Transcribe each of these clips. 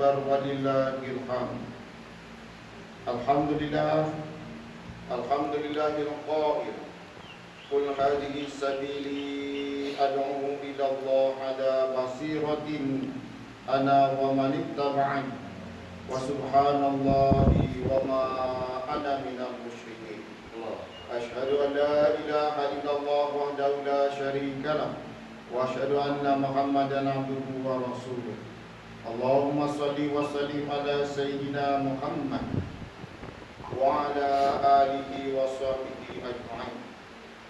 akbar walillahil hamd. Alhamdulillahil qail. Qul hadhihi sabili ad'u ila Allah ala basiratin ana wa man ittaba'ani wa subhanallahi wa ma ana minal musyrikin. Asyhadu an la ilaha illallah wahdahu la syarika lah wa asyhadu anna Muhammadan abduhu wa rasuluh. Allahumma salli wa sallim ala sayyidina Muhammad wa ala alihi wa sahbihi ajma'in.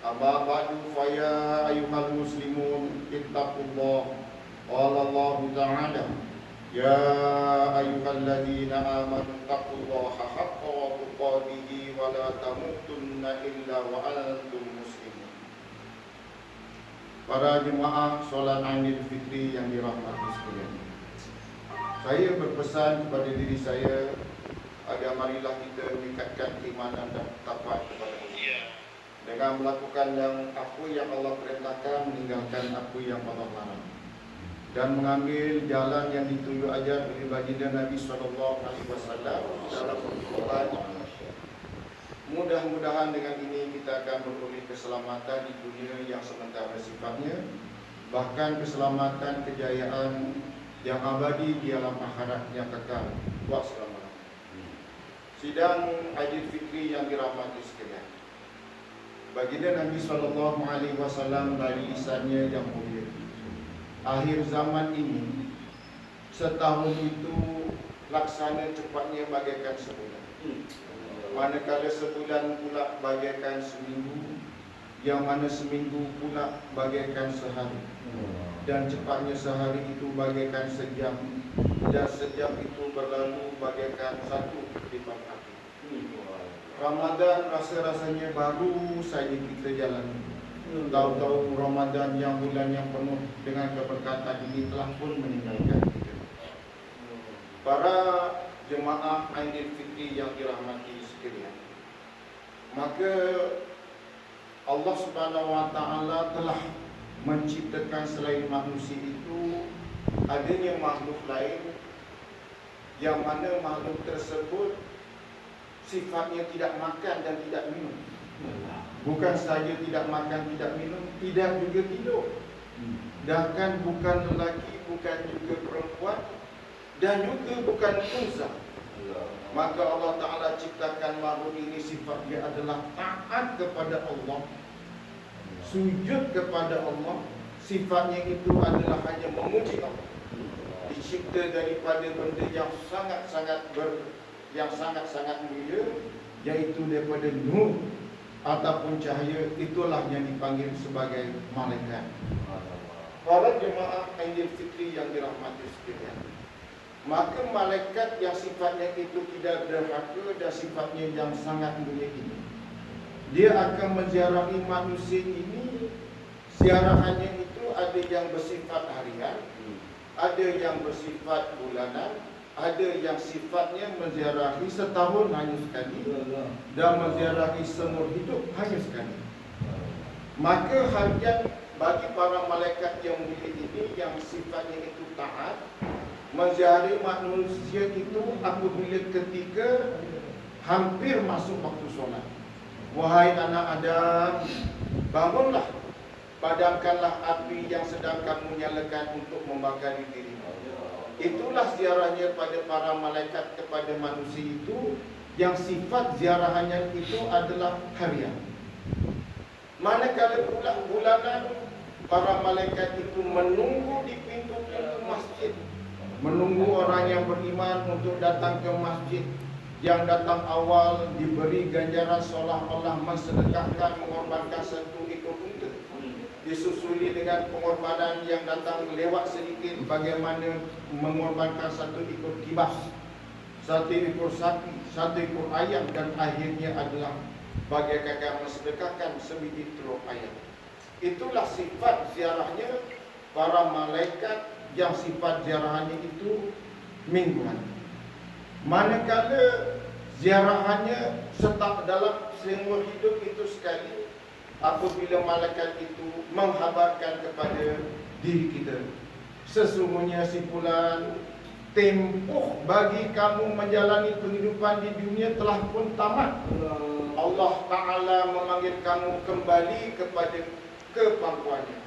Amma ba'du, fa ya ayyuhal muslimun ittaqullah. Qala Allah ta'ala, ya ayyuhalladzina amanu taqullaha haqqa tuqatih wa la tamutunna illa wa antum muslimun. Para jemaah solat Idul Fitri yang dirahmati sekalian, saya berpesan kepada diri saya agar marilah kita meningkatkan keimanan dan takwa kepada Allah dengan melakukan apa yang Allah perintahkan, meninggalkan apa yang Allah larang, dan mengambil jalan yang ditunjuk ajar oleh baginda Nabi SAW dalam perbuatan. Mudah-mudahan dengan ini kita akan beroleh keselamatan di dunia yang sementara sifatnya, bahkan keselamatan kejayaan yang abadi di alam akhirat yang kekal wa selama-lamanya. Sidang Idul Fitri yang dirahmati sekalian, baginda Nabi SAW dari lisannya yang mulia, akhir zaman ini setahun itu laksana cepatnya bagaikan sebulan, manakala sebulan pula bagaikan seminggu, yang mana seminggu pula bagaikan sehari, dan cepatnya sehari itu bagaikan sejam, dan sejam itu berlalu bagaikan satu kedipan api. Ramadan rasa-rasanya baru saja kita jalani. Tahu-tahu Ramadan yang bulan yang penuh dengan keberkatan ini telah pun meninggalkan kita. Para jemaah Idul Fitri yang dirahmati sekalian, maka Allah Subhanahu wa taala telah menciptakan selain manusia itu adanya makhluk lain, yang mana makhluk tersebut sifatnya tidak makan dan tidak minum. Bukan saja tidak makan, tidak minum, tidak juga tidur. Bahkan bukan lelaki, bukan juga perempuan, dan juga bukan unsa. Maka Allah Ta'ala ciptakan makhluk ini sifatnya adalah taat kepada Allah, sujud kepada Allah. Sifatnya itu adalah hanya memuji Allah. Dicipta daripada benda yang sangat-sangat mulia, yaitu daripada nur ataupun cahaya. Itulah yang dipanggil sebagai malaikat. Para jemaah Idul Fitri yang dirahmati sekalian, maka malaikat yang sifatnya itu tidak derhaka dan sifatnya yang sangat mulia ini, dia akan menziarahi manusia ini. Ziarahannya itu ada yang bersifat harian, ada yang bersifat bulanan, ada yang sifatnya menziarahi setahun hanya sekali, dan menziarahi seumur hidup hanya sekali. Maka harian bagi para malaikat yang mulia ini yang sifatnya itu taat, menziarahi manusia itu apabila ketika hampir masuk waktu solat. Wahai anak Adam, bangunlah, padamkanlah api yang sedang kamu nyalakan untuk membakari dirimu. Itulah ziarahnya pada para malaikat kepada manusia itu, yang sifat ziarahannya itu adalah harian. Manakala pula bulanan, para malaikat itu menunggu di pintu-pintu masjid, menunggu orang yang beriman untuk datang ke masjid. Yang datang awal diberi ganjaran seolah-olah mensedekahkan, mengorbankan satu ekor unta, disusuli dengan pengorbanan yang datang lewat sedikit, bagaimana mengorbankan satu ekor kibas, satu ekor sapi, satu ekor ayam, dan akhirnya adalah bagaikan mensedekahkan sebiji telur ayam. Itulah sifat ziarahnya para malaikat, yang sifat ziarahannya itu mingguan. Manakala ziarahannya setak dalam seumur hidup itu sekali, apabila malaikat itu menghabarkan kepada diri kita, sesungguhnya si fulan tempoh bagi kamu menjalani kehidupan di dunia telah pun tamat. Allah Ta'ala memanggil kamu kembali kepada kepangkuannya.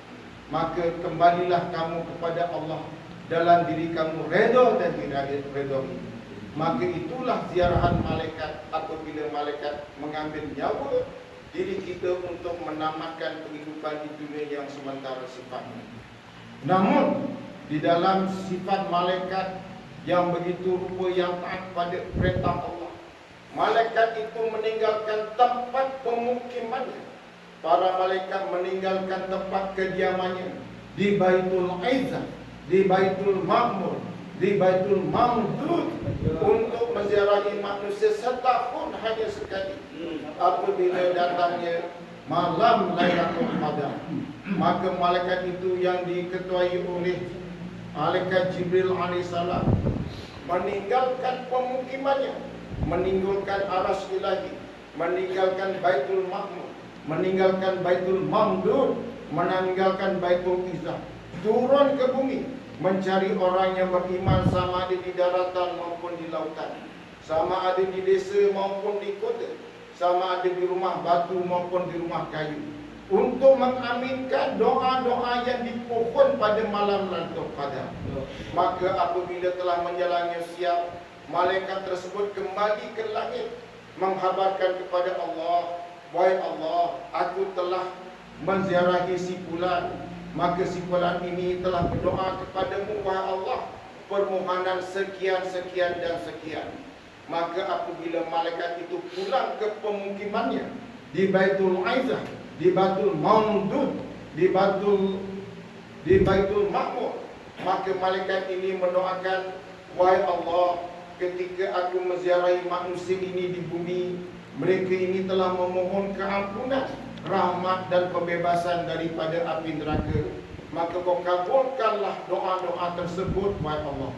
Maka kembalilah kamu kepada Allah dalam diri kamu redha dan tidak redha ini. Maka itulah ziarahan malaikat apabila malaikat mengambil nyawa diri kita untuk menamatkan kehidupan di dunia yang sementara sifatnya. Namun di dalam sifat malaikat yang begitu rupa yang taat pada perintah Allah, malaikat itu meninggalkan tempat pemukimannya. Para malaikat meninggalkan tempat kediamannya di Baitul Izzah, di Baitul Ma'mur, di Baitul Mamdud untuk menziarahi manusia setahun hanya sekali. Apabila datangnya malam Lailatul Qadar, maka malaikat itu yang diketuai oleh malaikat Jibril alaihissalam meninggalkan pemukimannya, meninggalkan aras ilahi, meninggalkan Baitul Ma'mur, meninggalkan Baitul Mamdud, meninggalkan Baitul Izzah, turun ke bumi mencari orang yang beriman, sama ada di daratan maupun di lautan, sama ada di desa maupun di kota, sama ada di rumah batu maupun di rumah kayu, untuk mengaminkan doa-doa yang dipohon pada malam Lailatul Qadar. Maka apabila telah menjalani siap, malaikat tersebut kembali ke langit menghabarkan kepada Allah, wahai Allah, aku telah menziarahi si fulan, maka si fulan ini telah berdoa kepadamu, wahai Allah, permohonan sekian, sekian dan sekian. Maka apabila malaikat itu pulang ke pemukimannya di Baitul Izzah, di Baitul Mamdud, di Baitul Ma'mur, maka malaikat ini mendoakan, wahai Allah, ketika aku menziarahi manusia ini di bumi, mereka ini telah memohon keampunan, rahmat dan pembebasan daripada api neraka. Maka kau kabulkanlah doa-doa tersebut, wahai Allah.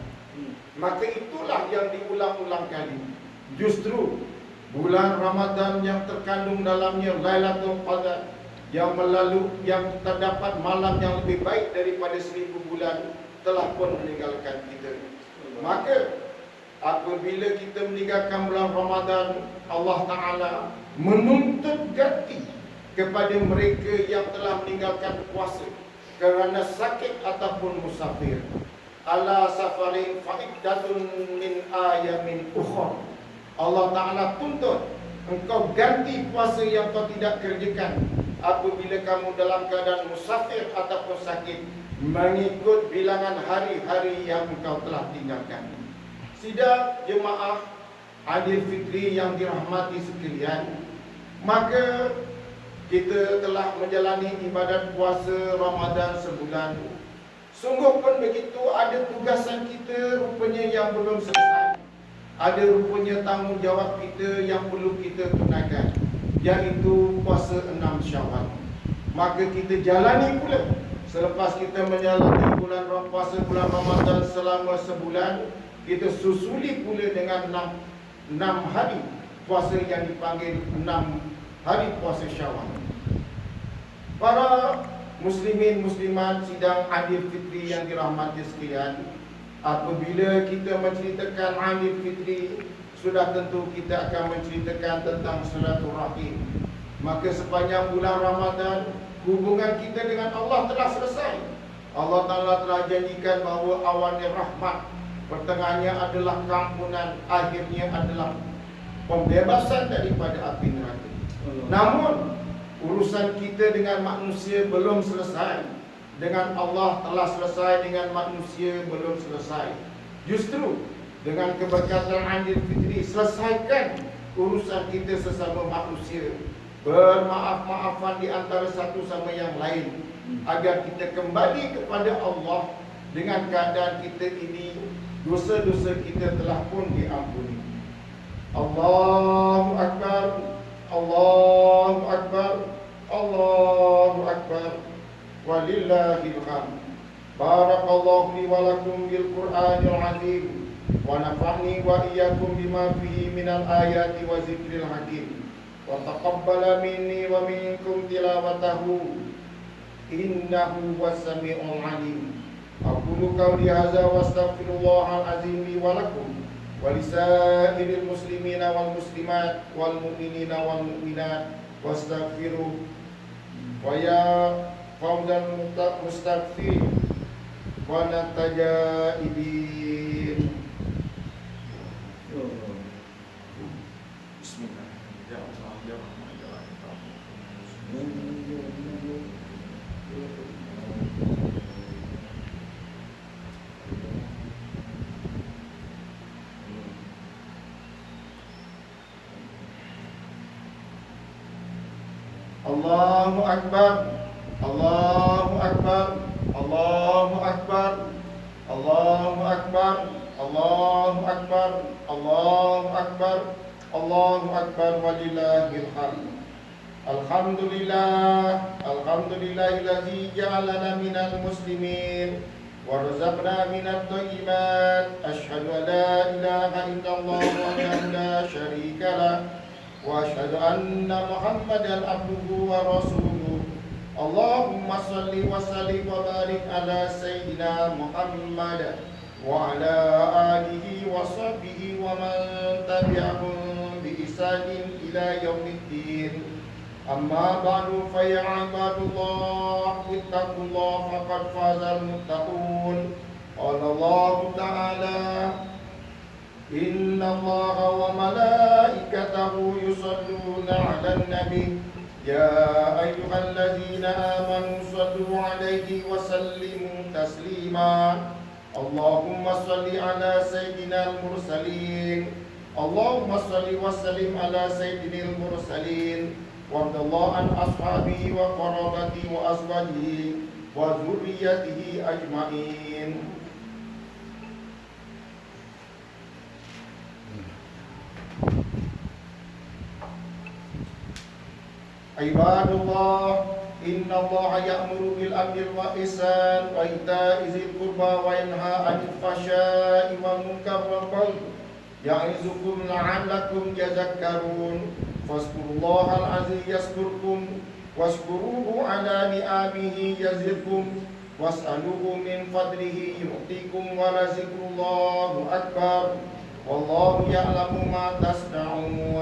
Maka itulah yang diulang-ulang kali. Justru bulan Ramadan yang terkandung dalamnya Lailatul Qadar, yang terdapat malam yang lebih baik daripada 1000 bulan, telah pun meninggalkan kita. Maka apabila kita meninggalkan bulan Ramadan, Allah Ta'ala menuntut ganti kepada mereka yang telah meninggalkan puasa kerana sakit ataupun musafir. Ala safarin fa'iddatun min ayamin ukhra. Allah Ta'ala tuntut engkau ganti puasa yang kau tidak kerjakan apabila kamu dalam keadaan musafir ataupun sakit, mengikut bilangan hari-hari yang engkau telah tinggalkan. Sidang jemaah Aidil Fitri yang dirahmati sekalian, maka kita telah menjalani ibadat puasa Ramadan sebulan. Sungguh pun begitu, ada tugasan kita rupanya yang belum selesai. Ada rupanya tanggungjawab kita yang perlu kita tunaikan, iaitu puasa 6 Syawal. Maka kita jalani pula. Selepas kita menjalani puasa bulan Ramadan selama sebulan, kita susuli pula dengan 6 hari puasa yang dipanggil 6 hari puasa Syawal. Para muslimin muslimat sidang Aidil Fitri yang dirahmati sekalian, apabila kita menceritakan Aidil Fitri, sudah tentu kita akan menceritakan tentang silaturahim. Maka sepanjang bulan Ramadan, hubungan kita dengan Allah telah selesai. Allah Ta'ala telah janjikan bahawa awalnya rahmat, pertengahannya adalah keampunan, akhirnya adalah pembebasan daripada api neraka. Namun urusan kita dengan manusia belum selesai. Dengan Allah telah selesai, dengan manusia belum selesai. Justru dengan keberkatan Aidil Fitri, selesaikan urusan kita sesama manusia, bermaaf-maafan di antara satu sama yang lain, agar kita kembali kepada Allah dengan keadaan kita ini dosa-dosa kita telah pun diampuni. Allahu Akbar, Allahu Akbar, Allahu Akbar, walillahil hamd. Barakallahu li wa lakum bil Qur'anil azim, wa nafa'ni wa iyyakum bima fihi minal ayati wa zikril hakim, wa taqabbala minni wa minkum tilawatahu, innahu was sami'ul alim. Aqulu qawli hadza wa astaghfirullahal azim li wa lakum wa lisairil muslimina wal muslimat wal mu'minina wal mu'minat wastaghfiruh wa ya fawzal mustaghfirin wa natajaibin. Bismillah. Ya Allah, ya Rahman, ya Rahim. Allahu Akbar, Allahu Akbar, Allahu Akbar, Allahu Akbar, Allahu Akbar, Allahu Akbar, Allahu Akbar walillahil hamd. Alhamdulillah, alhamdulillahilladzi ja'alana minal muslimin wa razaqna minat thayyibat. Asyhadu an la ilaha illallah wahdahu la syarika lah wa asyhadu anna Muhammadan abduhu wa rasuluh. Allahumma shalli wa sallim wa barik ala sayyidina Muhammad wa ala alihi wa sahbihi wa man tabi'ahum bi ihsanin ila yaumiddin. Amma ba'du fa ya ibadallah ittaqullaha faqad fazal muttaqun. Qala Allah ta'ala inna Allaha wa malaikatahu yusalluna 'alan nabi ya ayyuhalladzina amanu sallu 'alaihi wa sallimu taslima. Allahumma salli ala sayyidinal mursalin. Allahumma salli wa sallim ala sayyidinal mursalin. Warḍallahu an ashabihi wa qarabatihi wa azwajihi wa dzurriyyatihi ajma'in. Ibadallah, inna Allaha ya'muru bil adli wal ihsan wa ita'i dzil qurba wa yanha 'anil fahsya'i wal munkar wal baghi ya'izukum la'allakum tadhakkarun. Fazkurullahal azim yazkurkum washkuruhu ala ni'amihi yazidkum was'aluhu min fadlihi yu'tikum wa lazikrullahi akbar wallahu ya'lamu ma tasna'un.